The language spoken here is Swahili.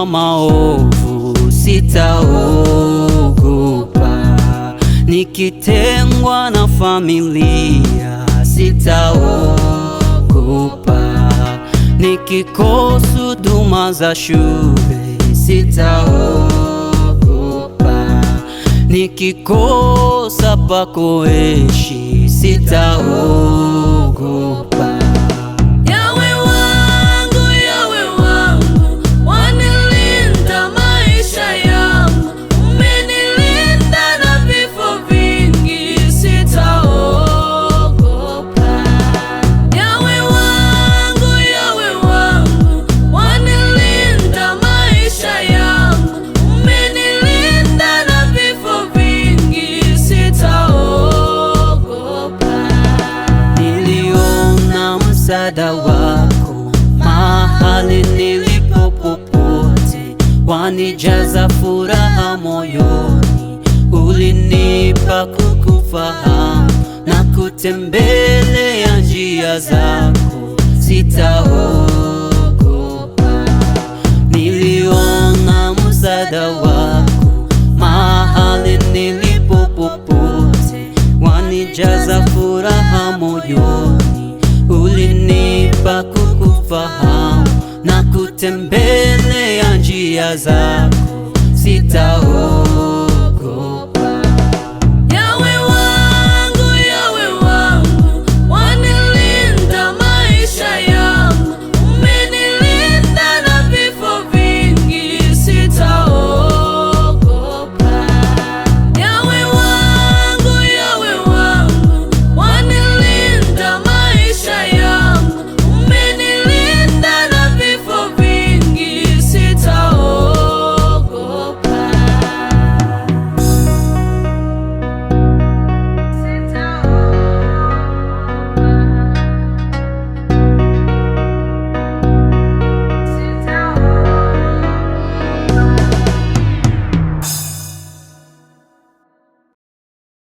wa maovu sitaogopa, nikitengwa na familia sitaogopa, nikikosa huduma za shule sitaogopa, nikikosa pa kuishi sitaogopa. Msaada wako mahali nilipo popote, wanijaza furaha moyoni, ulinipa kukufahamu na kutembelea njia zako sitaogopa. Niliona msaada wako mahali nilipo popote, wanijaza furaha moyoni, ulinipa kukufahamu na kutembelea njia zako sitaogopa.